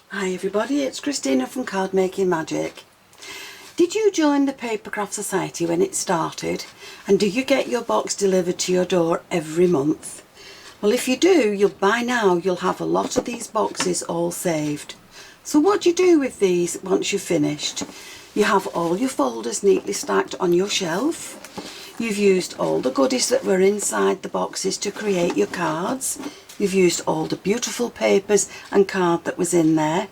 Hi everybody, it's Christina from Card Making Magic. Did you join the Papercraft Society when it started? And do you get your box delivered to your door every month? Well, if you do, by now you'll have a lot of these boxes all saved. So what do you do with these once you've finished? You have all your folders neatly stacked on your shelf. You've used all the goodies that were inside the boxes to create your cards. You've used all the beautiful papers and card that was in there.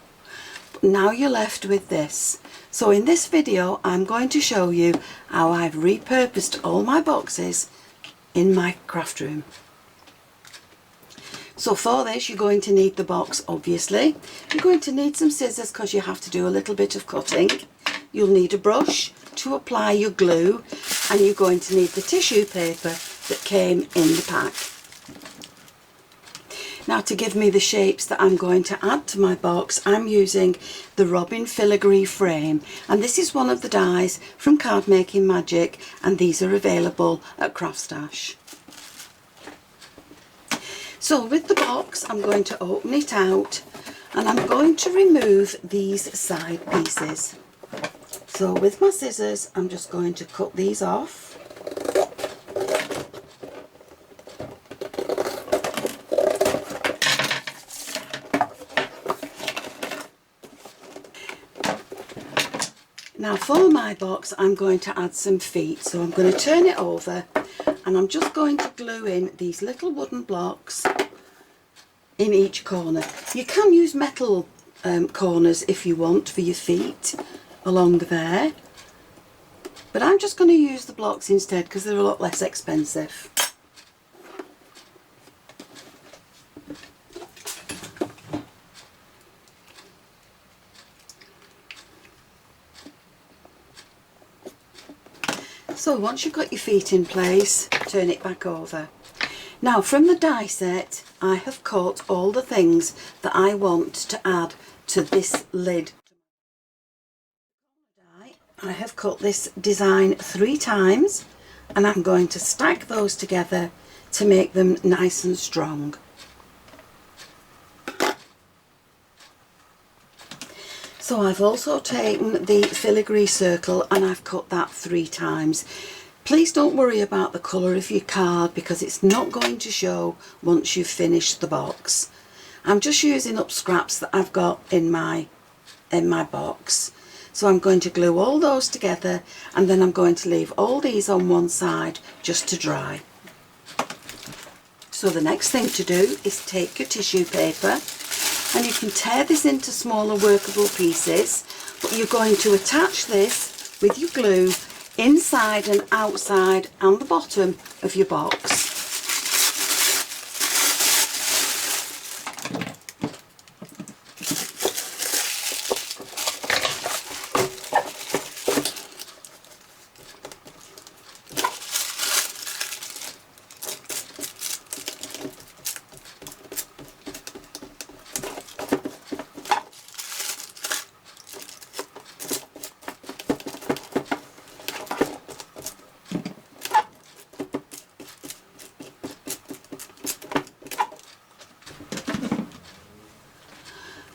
But now you're left with this. So in this video I'm going to show you how I've repurposed all my boxes in my craft room. So for this you're going to need the box, obviously. You're going to need some scissors because you have to do a little bit of cutting. You'll need a brush to apply your glue, and you're going to need the tissue paper that came in the pack. Now, to give me the shapes that I'm going to add to my box, I'm using the Robin Filigree frame, and this is one of the dies from Card Making Magic, and these are available at CraftStash. So with the box I'm going to open it out and I'm going to remove these side pieces. So with my scissors I'm just going to cut these off. Now for my box I'm going to add some feet, so I'm going to turn it over and I'm just going to glue in these little wooden blocks in each corner. You can use metal corners if you want for your feet along there, but I'm just going to use the blocks instead because they're a lot less expensive. So once you've got your feet in place, turn it back over. Now from the die set I have cut all the things that I want to add to this lid. I have cut this design 3 times and I'm going to stack those together to make them nice and strong. So I've also taken the filigree circle and I've cut that 3 times. Please don't worry about the colour of your card because it's not going to show once you've finished the box. I'm just using up scraps that I've got in my box. So I'm going to glue all those together and then I'm going to leave all these on one side just to dry. So the next thing to do is take your tissue paper, and you can tear this into smaller workable pieces, but you're going to attach this with your glue inside and outside and the bottom of your box.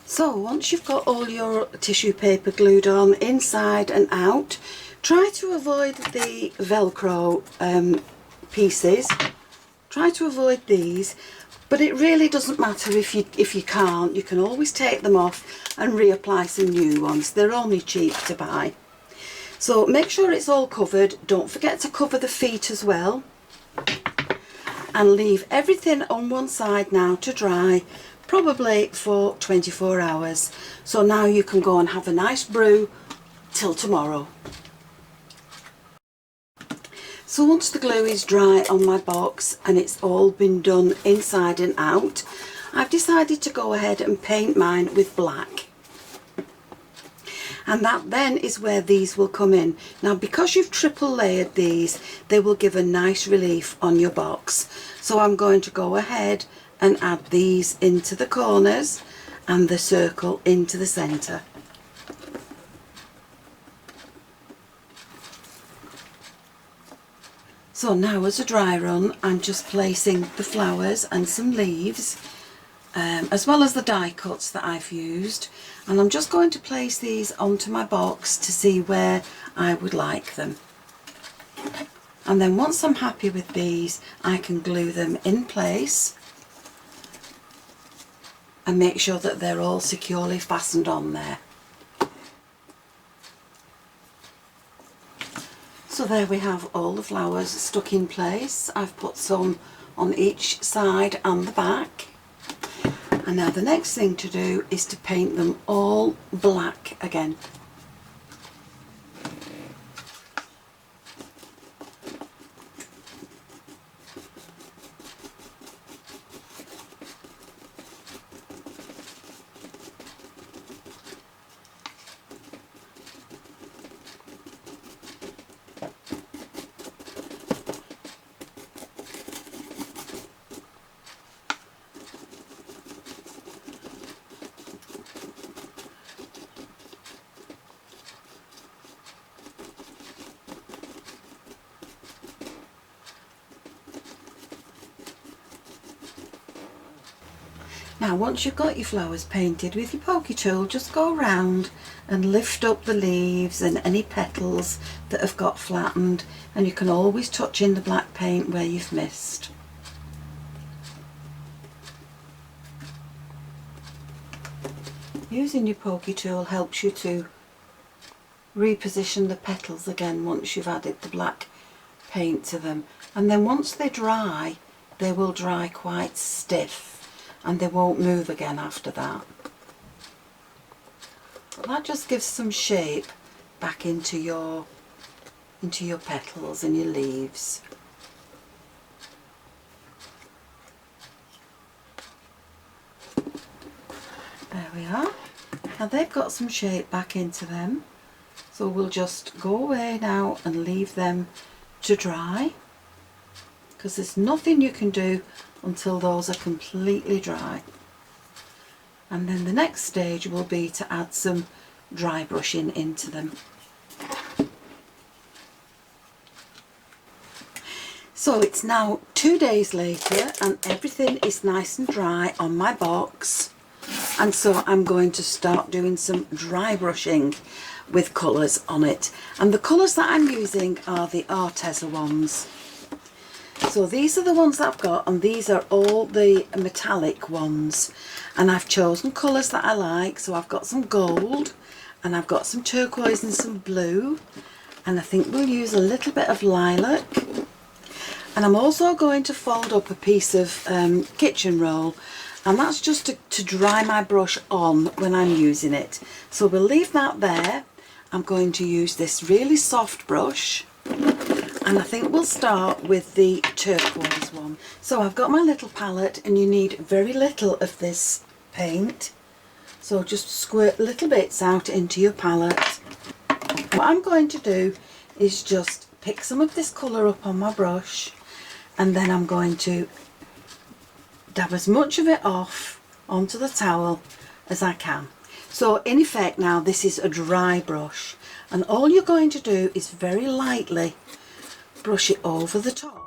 So once you've got all your tissue paper glued on inside and out, try to avoid the Velcro pieces. Try to avoid these, but it really doesn't matter if you can't. You can always take them off and reapply some new ones. They're only cheap to buy. So make sure it's all covered. Don't forget to cover the feet as well. And leave everything on one side now to dry, probably for 24 hours. So now you can go and have a nice brew till tomorrow. So once the glue is dry on my box and it's all been done inside and out, I've decided to go ahead and paint mine with black. And that then is where these will come in. Now because you've triple layered these, they will give a nice relief on your box. So I'm going to go ahead and add these into the corners and the circle into the centre. So now as a dry run I'm just placing the flowers and some leaves as well as the die cuts that I've used, and I'm just going to place these onto my box to see where I would like them. And then once I'm happy with these, I can glue them in place and make sure that they're all securely fastened on there. So there we have all the flowers stuck in place. I've put some on each side and the back. And now the next thing to do is to paint them all black again. Now once you've got your flowers painted with your pokey tool, just go around and lift up the leaves and any petals that have got flattened, and you can always touch in the black paint where you've missed. Using your pokey tool helps you to reposition the petals again once you've added the black paint to them, and then once they dry, they will dry quite stiff and they won't move again after that. But that just gives some shape back into your petals and your leaves. There we are. Now they've got some shape back into them, so we'll just go away now and leave them to dry, because there's nothing you can do until those are completely dry. And then the next stage will be to add some dry brushing into them. So it's now 2 days later and everything is nice and dry on my box, and so I'm going to start doing some dry brushing with colours on it, and the colours that I'm using are the Arteza ones. So these are the ones that I've got, and these are all the metallic ones, and I've chosen colours that I like. So I've got some gold and I've got some turquoise and some blue, and I think we'll use a little bit of lilac. And I'm also going to fold up a piece of kitchen roll, and that's just to dry my brush on when I'm using it. So we'll leave that there. I'm going to use this really soft brush, and I think we'll start with the turquoise one. So I've got my little palette, and you need very little of this paint, so just squirt little bits out into your palette. What I'm going to do is just pick some of this colour up on my brush, and then I'm going to dab as much of it off onto the towel as I can. So in effect now this is a dry brush, and all you're going to do is very lightly brush it over the top.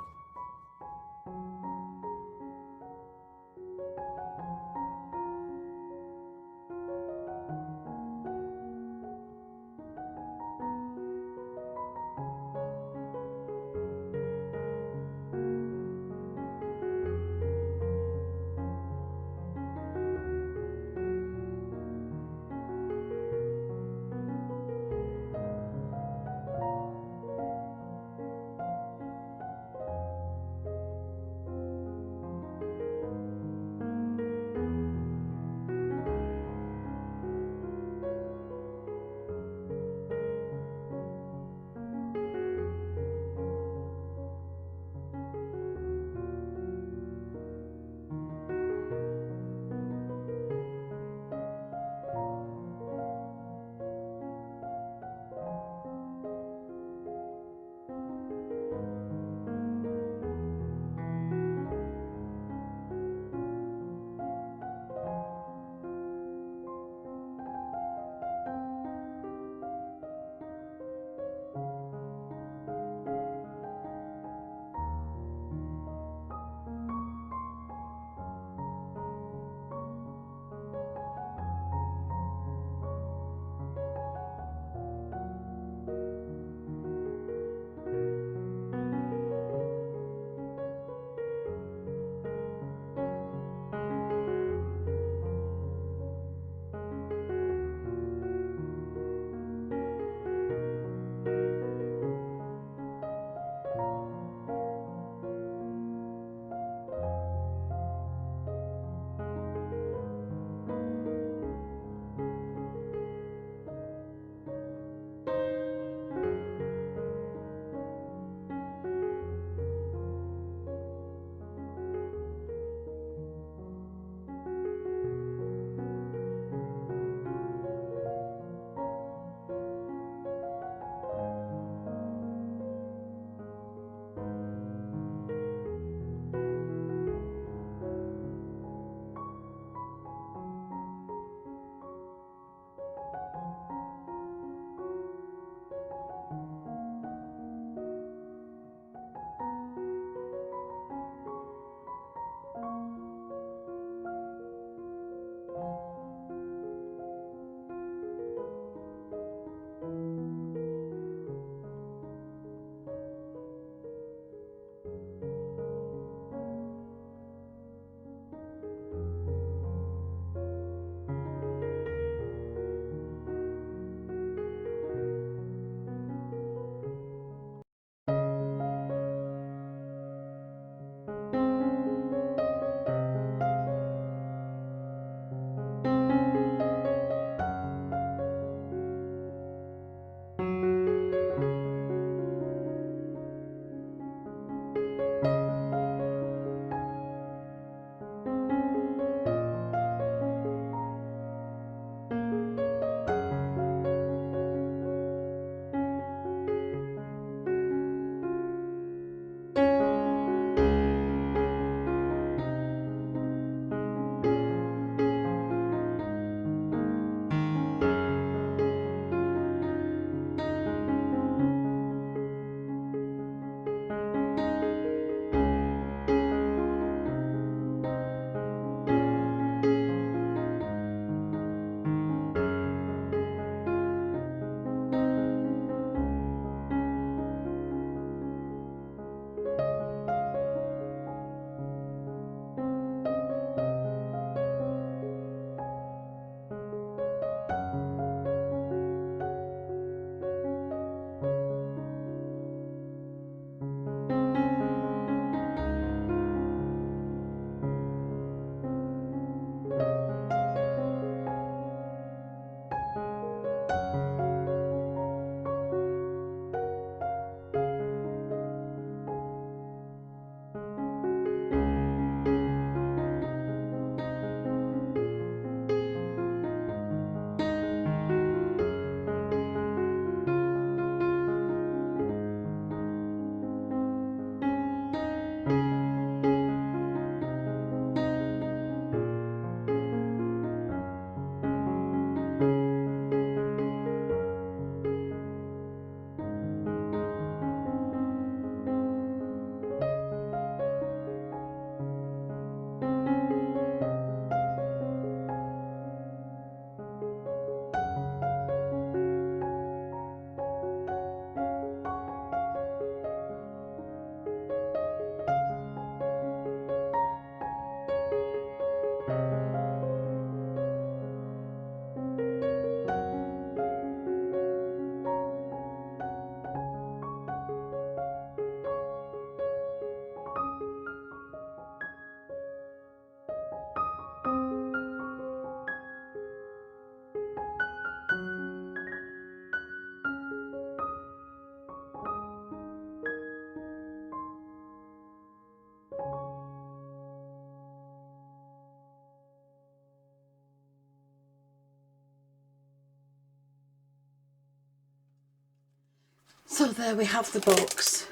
So there we have the box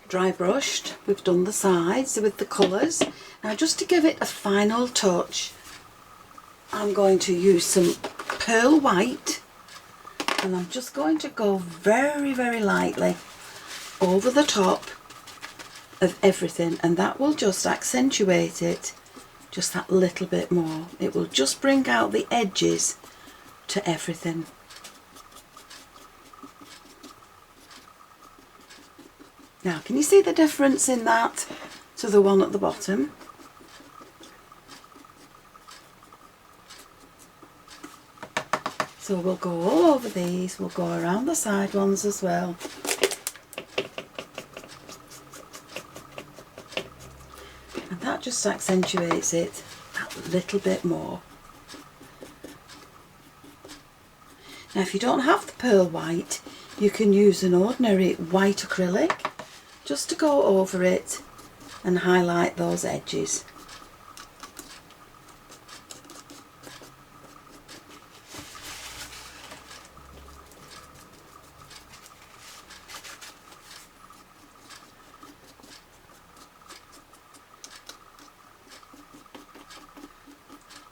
dry brushed. We've done the sides with the colours. Now just to give it a final touch, I'm going to use some pearl white, and I'm just going to go very, very lightly over the top of everything, and that will just accentuate it just that little bit more. It will just bring out the edges to everything. Now, can you see the difference in that to the one at the bottom? So we'll go all over these, we'll go around the side ones as well. And that just accentuates it a little bit more. Now if you don't have the pearl white, you can use an ordinary white acrylic just to go over it and highlight those edges.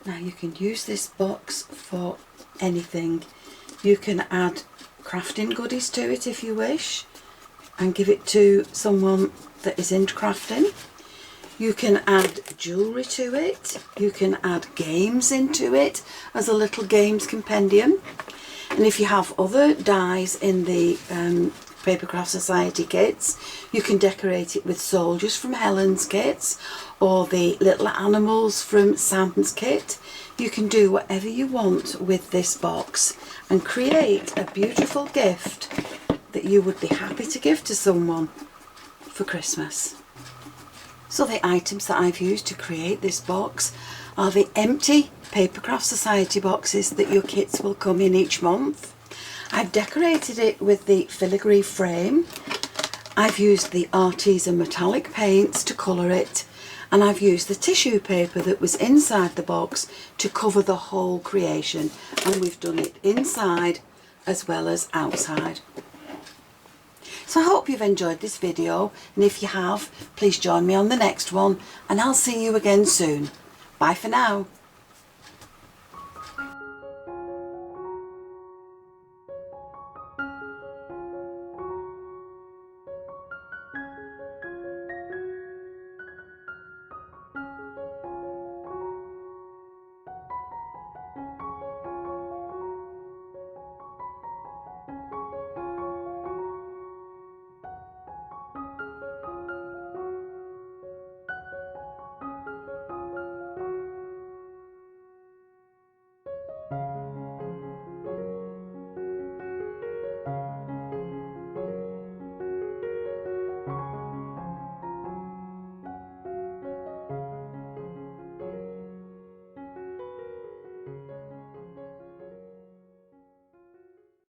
Now you can use this box for anything. You can add crafting goodies to it if you wish and give it to someone that is into crafting. You can add jewellery to it. You can add games into it as a little games compendium. And if you have other dies in the Papercraft Society kits, you can decorate it with soldiers from Helen's kits or the little animals from Sam's kit. You can do whatever you want with this box and create a beautiful gift that you would be happy to give to someone for Christmas. So the items that I've used to create this box are the empty Papercraft Society boxes that your kits will come in each month. I've decorated it with the filigree frame. I've used the artisan metallic paints to colour it, and I've used the tissue paper that was inside the box to cover the whole creation, and we've done it inside as well as outside. So I hope you've enjoyed this video, and if you have, please join me on the next one, and I'll see you again soon. Bye for now.